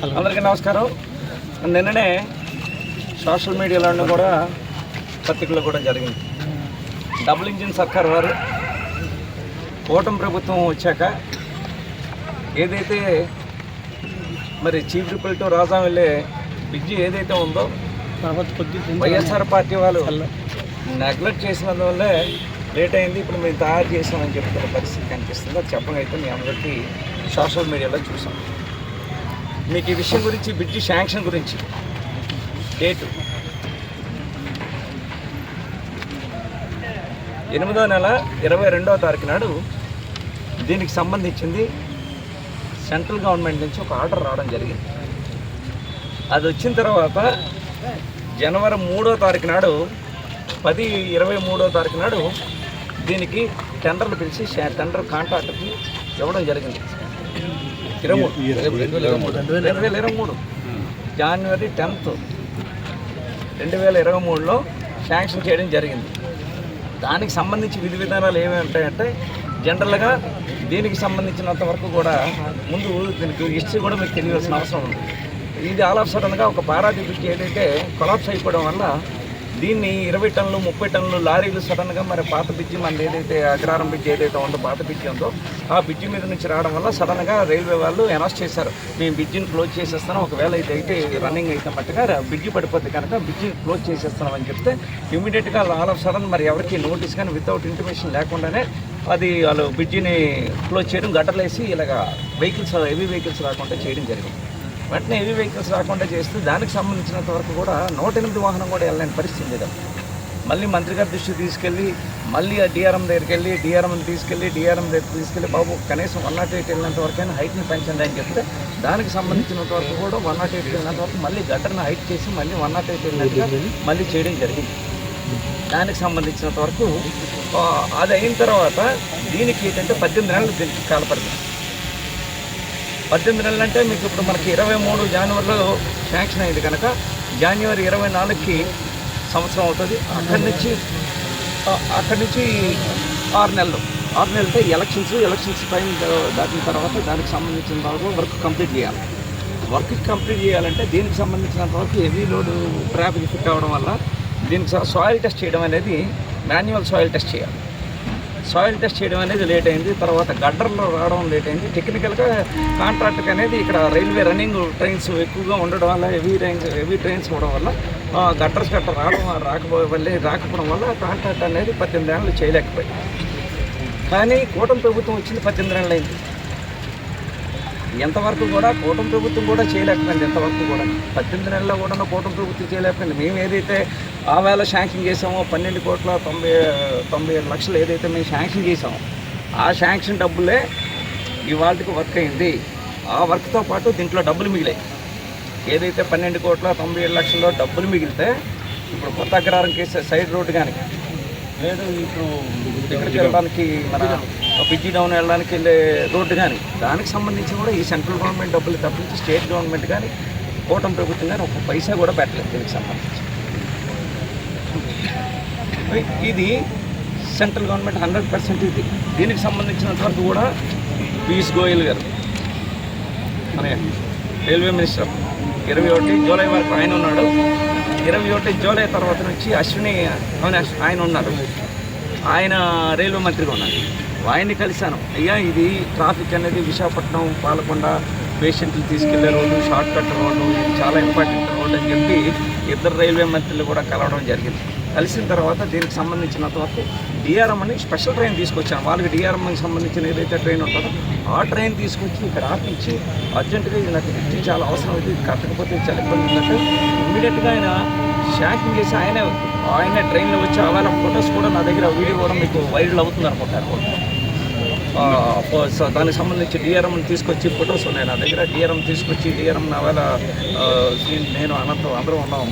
అందరికీ నమస్కారం. నిన్ననే సోషల్ మీడియాలో కూడా పత్రికలు కూడా జరిగింది. డబుల్ ఇంజిన్ సర్కార్ వారు కూటమి ప్రభుత్వం వచ్చాక ఏదైతే మరి చీఫ్ రిపల్ టు రాజా వెళ్ళే బ్రిడ్జి ఏదైతే ఉందో వైఎస్ఆర్ పార్టీ వాళ్ళు నెగ్లెక్ట్ చేసినందువల్లే లేట్ అయింది. ఇప్పుడు మేము తయారు చేసామని చెప్తున్న పరిస్థితి కనిపిస్తుంది. అది చెప్పడం అయితే మీ అందరికీ సోషల్ మీడియాలో చూసాం. మీకు ఈ విషయం గురించి బ్రిడ్జి శాంక్షన్ గురించి డేటు 8వ నెల 22వ తారీఖు నాడు దీనికి సంబంధించింది సెంట్రల్ గవర్నమెంట్ నుంచి ఒక ఆర్డర్ రావడం జరిగింది. అది వచ్చిన తర్వాత జనవరి 3వ తారీఖు నాడు 10/23వ తారీఖు నాడు దీనికి టెండర్లు పిలిచి టెండర్ కాంట్రాక్ట్కి ఇవ్వడం జరిగింది. 2023 జనవరి 10th 2023లో శాంక్షన్ చేయడం జరిగింది. దానికి సంబంధించి విధి విధానాలు ఏమేమి ఉంటాయంటే జనరల్గా దీనికి సంబంధించినంత వరకు కూడా ముందు దీనికి హిస్టరీ కూడా మీకు తెలియాల్సిన అవసరం ఉంది. ఇది ఆల్ ఆఫ్ సడన్గా ఒక పారాదీప్ బ్రిడ్జ్ ఏదైతే కొలాప్స్ అయిపోవడం వల్ల దీన్ని 20 టన్నులు 30 టన్నులు లారీలు సడన్గా మరి పాత బ్రిడ్జి మనది ఏదైతే అగ్రహారం బ్రిడ్జి ఏదైతే ఉందో పాత బ్రిడ్జి ఉందో ఆ బ్రిడ్జి మీద నుంచి రావడం వల్ల సడన్గా రైల్వే వాళ్ళు అనౌన్స్ చేశారు, మేము బ్రిడ్జిని క్లోజ్ చేసేస్తాం, ఒకవేళ అయితే రన్నింగ్ అయితే మట్టుగా బ్రిడ్జి పడిపోతే కనుక బ్రిడ్జి క్లోజ్ చేసేస్తాం అని చెప్తే ఇమీడియట్గా ఆల్ ఆఫ్ సడన్ మరి ఎవరికి నోటీస్ కానీ వితౌట్ ఇంటిమేషన్ లేకుండానే అది వాళ్ళు బ్రిడ్జిని క్లోజ్ చేయడం, గట్టర్లేసి ఇలాగ వెహికల్స్ హెవీ వెహికల్స్ రాకుండా చేయడం జరిగింది. వెంటనే హెవీ వెహికల్స్ రాకుండా చేస్తే దానికి సంబంధించినంత వరకు కూడా 108 వాహనం కూడా వెళ్ళలేని పరిస్థితి లేదు. మళ్ళీ మంత్రి గారి దృష్టికి తీసుకెళ్ళి మళ్ళీ ఆ డిఆర్ఎం దగ్గరికి వెళ్ళి డిఆర్ఎం దగ్గరికి తీసుకెళ్ళి బాబు కనీసం 108 వెళ్ళినంత వరకైనా హైట్ని పెంచండి అని చెప్తే దానికి సంబంధించినంత వరకు కూడా 108 వెళ్ళినంత వరకు మళ్ళీ గట్టర్ని హైట్ చేసి మళ్ళీ 108 వెళ్ళినట్టుగా మళ్ళీ చేయడం జరిగింది. దానికి సంబంధించినంత వరకు అది అయిన తర్వాత దీనికి ఏంటంటే 18 నెలలు దీనికి కాలపరిధి. 18 నెలలు అంటే మీకు ఇప్పుడు మనకి 23 జనవరిలో శాంక్షన్ అయింది కనుక జనవరి 24కి సంవత్సరం అవుతుంది. అక్కడి నుంచి 6 నెలలతో ఎలక్షన్స్ టైం దాటిన తర్వాత దానికి సంబంధించిన వర్క్ కంప్లీట్ చేయాలి. చేయాలంటే దీనికి సంబంధించినంత వరకు హెవీ లోడ్ ట్రాఫిక్ ఫిట్ అవ్వడం వల్ల దీనికి సాయిల్ టెస్ట్ చేయడం అనేది మాన్యువల్ సాయిల్ టెస్ట్ చేయాలి. సాయిల్ టెస్ట్ చేయడం అనేది లేట్ అయింది. తర్వాత గడ్డర్లో రావడం లేట్ అయింది. టెక్నికల్గా కాంట్రాక్ట్కి అనేది ఇక్కడ రైల్వే రన్నింగ్ ట్రైన్స్ ఎక్కువగా ఉండడం వల్ల హెవీ ట్రైన్స్ ఉండడం వల్ల గట్టర్స్ రాకపోవడం వల్ల కాంట్రాక్ట్ అనేది 18 నెలలు చేయలేకపోయింది. కానీ కూటమి ప్రభుత్వం వచ్చింది 18 నెలలు అయింది. ఎంతవరకు కూడా కూటమి ప్రభుత్వం కూడా చేయలేకపోయింది. ఎంతవరకు కూడా 18 నెలల్లో కూడా కూటమి ప్రభుత్వం చేయలేకపోయింది. మేము ఏదైతే ఆ వేళ శాంక్షన్ చేసామో 12,90,00,000 ఏదైతే మేము శాంక్షన్ చేసామో ఆ శాంక్షన్ డబ్బులే ఇవాళకి వర్క్ అయింది. ఆ వర్క్తో పాటు దీంట్లో డబ్బులు మిగిలాయి. ఏదైతే 12,97,00,000 డబ్బులు మిగిలితే ఇప్పుడు కొత్త అగ్రహారం కేసు సైడ్ రోడ్డు కానీ లేదు ఇప్పుడు ఇక్కడికి వెళ్ళడానికి మన బ్రిడ్జి డౌన్ వెళ్ళడానికి వెళ్ళే రోడ్డు కానీ దానికి సంబంధించి కూడా ఈ సెంట్రల్ గవర్నమెంట్ డబ్బులు తప్పించి స్టేట్ గవర్నమెంట్ కానీ కూటమి ప్రభుత్వం కానీ ఒక పైసా కూడా పెట్టలేదు దీనికి సంబంధించి. ఇది సెంట్రల్ గవర్నమెంట్ 100% ఇది. దీనికి సంబంధించినంత వరకు కూడా పీయూష్ గోయల్ గారు మన రైల్వే మినిస్టర్ 21 జూలై వరకు ఆయన ఉన్నాడు. 21 జూలై తర్వాత నుంచి అశ్విని ఆయన ఉన్నారు. ఆయన రైల్వే మంత్రిగా ఉన్నారు. ఆయన్ని కలిశాను, అయ్యా ఇది ట్రాఫిక్ అనేది విశాఖపట్నం పాలకొండ పేషెంట్లు తీసుకెళ్లే రోడ్డు, షార్ట్ కట్ రోడ్డు, ఇది చాలా ఇంపార్టెంట్ రోడ్డు అని చెప్పి ఇద్దరు రైల్వే మంత్రులు కూడా కలవడం జరిగింది. కలిసిన తర్వాత దీనికి సంబంధించినంత వరకు డిఆర్ఎం అని స్పెషల్ ట్రైన్ తీసుకొచ్చాను. వాళ్ళకి డిఆర్ఎంకి సంబంధించిన ఏదైతే ట్రైన్ ఉంటుందో ఆ ట్రైన్ తీసుకొచ్చి ఇక్కడ ఆపించి అర్జెంటుగా ఇది నాకు బ్రిడ్జి చాలా అవసరం అవుతుంది, ఇది కట్టకపోతే చాలా ఇబ్బంది ఉందంటే ఇమ్మీడియట్గా ఆయన శాంక్షన్ చేసి ఆయన ట్రైన్లో వచ్చి ఆవేళ ఫొటోస్ కూడా నా దగ్గర వీడియో కూడా మీకు వైరల్ అవుతుంది అనుకుంటారు. దానికి సంబంధించి డిఆర్ఎం తీసుకొచ్చి ఫొటోస్ ఉన్నాయి నా దగ్గర. డిఆర్ఎం తీసుకొచ్చి డిఆర్ఎం నా వేళ నేను అందరం ఉన్నాం.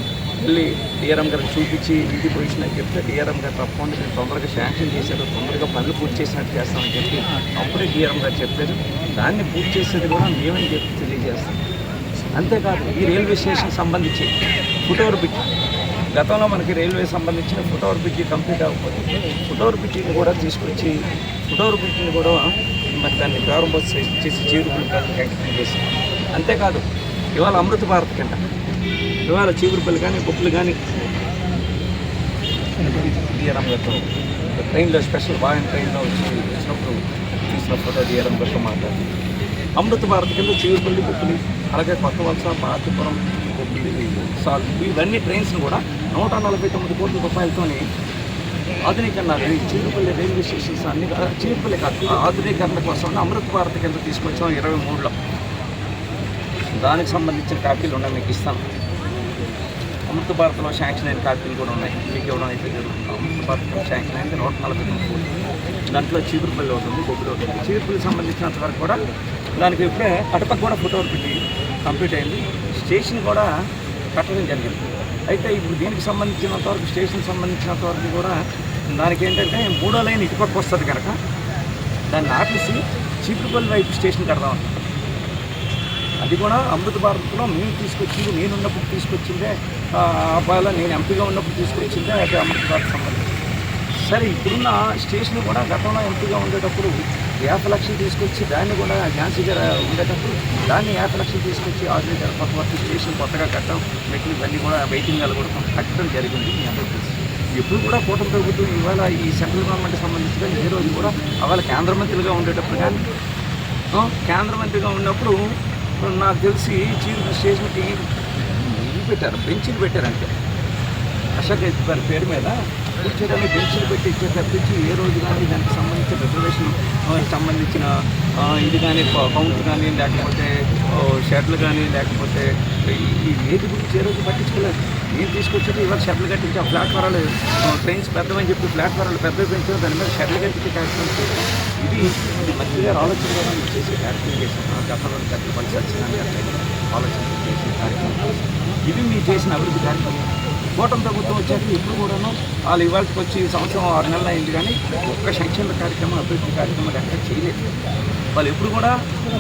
వెళ్ళి డిఆర్ఎం గారికి చూపించి ఇది పొజిషన్ అని చెప్తే డిఆర్ఎం గారు తప్పకుండా నేను తొందరగా శాంక్షన్ చేశారు, తొందరగా పనులు పూర్తి చేసినట్టు చేస్తామని చెప్పి అప్పుడే డిఆర్ఎం గారు చెప్పారు. దాన్ని పూర్తి చేసేది కూడా మేమని చెప్పి తెలియజేస్తాం. అంతేకాదు ఈ రైల్వే స్టేషన్ సంబంధించి ఫుట్ఓవర్ బ్రిడ్జ్ గతంలో మనకి రైల్వే సంబంధించిన ఫుట్ఓవర్ బ్రిడ్జి కంప్లీట్ అవ్వకపోతే ఫుట్ఓవర్ బ్రిడ్జిని కూడా తీసుకొచ్చి ఫుట్ఓవర్ బ్రిడ్జిని కూడా మరి దాన్ని ప్రారంభోత్సవం చేసి జీవితం కంటిన్యూ చేసి అంతేకాదు ఇవాళ అమృత భారత్ కింద ఇవాళ చీపురుపల్లి కానీ బొప్పులు కానీ డిఆర్ఎం గారితో ట్రైన్లో స్పెషల్ వాయిన్ ట్రైన్లో వచ్చినప్పుడు తీసిన ఫోటో డిఆర్ఎం గారితో మాట్లాడి అమృత భారత్ కింద చీపురుపల్లి బొప్పులు అలాగే కొత్త వలస పార్తీపురం బొప్పులు సాల్ ఇవన్నీ ట్రైన్స్ని కూడా 149 కోట్ల రూపాయలతోని ఆధునీకరణ చీపురుపల్లి రైల్వే స్టేషన్స్ అన్ని చీపురుపల్లి కాదు ఆధునీకరణ కోసం అమృత భారత్ కింద తీసుకొచ్చాం 23లో. దానికి సంబంధించిన కాపీలు ఉన్నాయి, మీకు ఇస్తాను. అమృత భారత్లో శాంక్షన్ అయిన కాపీలు కూడా ఉన్నాయి, మీకు ఇవ్వడం అయితే అమృత భారత్లో శాంక్షన్ అయింది 149 కోట్లు. దాంట్లో చీపురుపల్లి అవుతుంది, బొబ్బులు అవుతుంది. చీపురుపల్లి సంబంధించినంత వరకు కూడా దానికి ఇప్పుడే అటుపక్క కూడా ఫోటో పెట్టి కంప్లీట్ అయింది. స్టేషన్ కూడా కట్టడం జరిగింది. అయితే ఇప్పుడు దీనికి సంబంధించినంత వరకు స్టేషన్ సంబంధించినంత వరకు కూడా దానికి ఏంటంటే 3వ లైన్ ఇటుపక్క వస్తుంది కనుక దాన్ని ఆపేసి చీపురుపల్లి వైపు స్టేషన్ కడదామని. అది కూడా అమృత భారత్లో మేము తీసుకొచ్చింది, నేనున్నప్పుడు తీసుకొచ్చిందే అబ్బాయిలో నేను ఎంపీగా ఉన్నప్పుడు తీసుకొచ్చిందే అది అమృత భారత్ సంబంధించి. సరే ఇప్పుడున్న స్టేషన్ కూడా గతంలో ఎంపీగా ఉండేటప్పుడు 50 లక్షలు తీసుకొచ్చి దాన్ని కూడా ఝాన్సీ గారు ఉండేటప్పుడు దాన్ని 50 లక్షలు తీసుకొచ్చి ఆర్డినేటర్ కొత్త వరకు స్టేషన్ కొత్తగా కట్టడం మెట్లు ఇవన్నీ కూడా వెయిటింగ్ హాల్ కూడా కట్టడం జరిగింది. మీ అందరూ తెలుసు. ఎప్పుడు కూడా కూటమి ప్రభుత్వం ఇవాళ ఈ సెంట్రల్ గవర్నమెంట్ సంబంధించి కానీ ఏ రోజు కూడా అవాళ కేంద్ర మంత్రులుగా ఉండేటప్పుడు కానీ కేంద్ర మంత్రిగా ఉన్నప్పుడు నాకు తెలిసి చీరుపల్లి స్టేషన్కి ఇవి పెట్టారు, బెంచీలు పెట్టారంటే అశోక్ గారి పేరు మీద కూర్చోడానికి బెంచీలు పెట్టి ఇచ్చే తప్పించి ఏ రోజు కానీ దానికి సంబంధించిన రిజర్వేషన్ సంబంధించిన ఇది కానీ కౌంట్ కానీ లేకపోతే షెడ్లు కానీ లేకపోతే ఈ ఏది గురించి ఏ రోజు పట్టించుకోలేదు. నేను తీసుకొచ్చేది ఇవాళ షెడ్లు కట్టించి ఆ ప్లాట్ఫారాలు ట్రైన్స్ పెద్దమని చెప్పి ప్లాట్ఫారాలు పెద్దవి పెంచారు, దాని మీద షెడ్లు కట్టించే కార్యక్రమం చేశాం. ఇది మంత్రి గారు ఆలోచన కూడా చేసే కార్యక్రమం చేశాం. గతంలో పెద్ద పంచాయతీ ఆలోచన చేసే కార్యక్రమం ఇది మీరు చేసిన అభివృద్ధి కార్యక్రమం. కూటమి ప్రభుత్వం వచ్చాక ఇప్పుడు కూడాను వాళ్ళు ఇవాళకి వచ్చి సంవత్సరం 6 నెలలు అయింది కానీ ఒక్క సంక్షేమ కార్యక్రమం అభివృద్ధి కార్యక్రమాలు ఎక్కడ చేయలేదు. వాళ్ళు ఎప్పుడు కూడా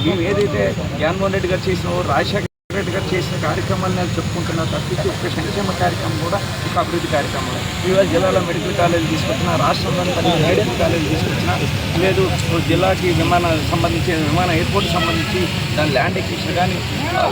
మేము ఏదైతే జగన్మోహన్ రెడ్డి గారు చేసినో రాజశేఖర రెడ్డి గారు చేసిన కార్యక్రమాలు నేను చెప్పుకుంటున్నా తప్పించి ఒక్క సంక్షేమ కార్యక్రమం కూడా ఒక అభివృద్ధి కార్యక్రమం. ఇవాళ జిల్లాలో మెడికల్ కాలేజీలు తీసుకొచ్చిన, రాష్ట్రంలోని 10 మెడికల్ కాలేజీలు తీసుకొచ్చిన, లేదు జిల్లాకి విమాన ఎయిర్పోర్ట్ సంబంధించి దాని ల్యాండ్ ఎక్విజిషన్ కానీ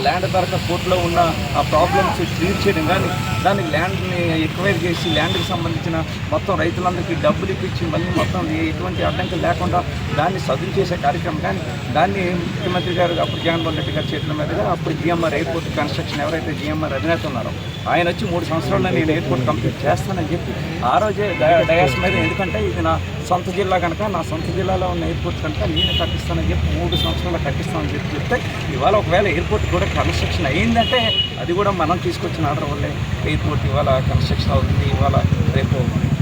ల్యాండ్ ధరక కోర్టులో ఉన్న ఆ ప్రాబ్లమ్స్ క్లియర్ చేయడం కానీ దానికి ల్యాండ్ని ఎక్వైర్ చేసి ల్యాండ్కి సంబంధించిన మొత్తం రైతులందరికీ డబ్బులు ఇప్పించి మళ్ళీ మొత్తం ఎటువంటి అడ్డంకులు లేకుండా దాన్ని సదును చేసే కార్యక్రమం కానీ దాన్ని ముఖ్యమంత్రి గారు అప్పుడు జగన్మోహన్ రెడ్డి గారి చేతుల మీదుగా అప్పుడు జిఎంఆర్ ఎయిర్పోర్ట్ కన్స్ట్రక్షన్ ఎవరైతే జిఎంఆర్ అధినేత ఉన్నారో ఆయన వచ్చి 3 సంవత్సరాల్లో నేను ఎయిర్పోర్ట్ కంప్లీట్ చేస్తానని చెప్పి ఆ రోజే డయాస్ మీద, ఎందుకంటే ఇది నా సొంత జిల్లా కనుక నా సొంత జిల్లాలో ఉన్న ఎయిర్పోర్ట్ కనుక నేను కట్టిస్తానని చెప్పి 3 సంవత్సరాలు కట్టిస్తానని చెప్తే ఇవాళ ఒకవేళ ఎయిర్పోర్ట్ కూడా కన్స్ట్రక్షన్ అయ్యిందంటే అది కూడా మనం తీసుకొచ్చిన ఆర్డర్ వల్లే ఎయిర్పోర్ట్ ఇవాళ కన్స్ట్రక్షన్ అవుతుంది. ఇవాళ రేపు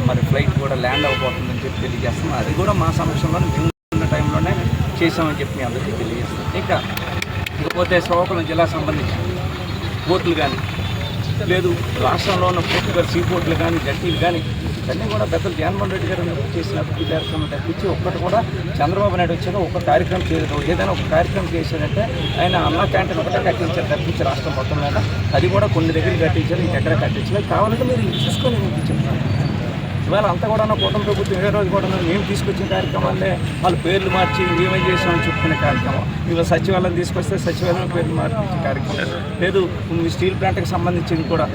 మరి ఫ్లైట్ కూడా ల్యాండ్ అవ్వబోతుందని చెప్పి తెలియజేస్తున్నాం. అది కూడా మా సమక్షంలో మేము ఉన్న టైంలోనే చేసామని చెప్పి అందరికీ తెలియజేస్తాం. ఇకపోతే శ్రీకాకుళం జిల్లా సంబంధించి పోర్టులు కానీ లేదు రాష్ట్రంలో ఉన్న పోర్టులు కానీ సీ పోర్టులు కానీ జట్టీలు కానీ ఇవన్నీ కూడా పెద్దలు జగన్మోహన్ రెడ్డి గారు చేసిన అభివృద్ధి కార్యక్రమం తప్పించి ఒక్కటి కూడా చంద్రబాబు నాయుడు వచ్చాక ఒక కార్యక్రమం చేయలేదు. ఏదైనా ఒక కార్యక్రమం చేశారంటే ఆయన అన్న క్యాంటీన్ ఒకటే కట్టించారు తప్పించి రాష్ట్రం మొత్తం మీద అది కూడా కొన్ని దగ్గర కట్టించారు, ఇంకెక్కడ కట్టించలేదు. కావాలంటే మీరు చూసుకొని చెప్తాను. ఇవాళ అంతా కూడా కూటమి ప్రభుత్వం ఏ రోజు కూడా మేము తీసుకొచ్చిన కార్యక్రమాలే వాళ్ళ పేర్లు మార్చి ఏమేం చేసామని చెప్పుకునే కార్యక్రమం. ఇవాళ సచివాలయం తీసుకొస్తే సచివాలయం పేర్లు మార్చే కార్యక్రమం లేదు. స్టీల్ ప్లాంట్కి సంబంధించింది కూడా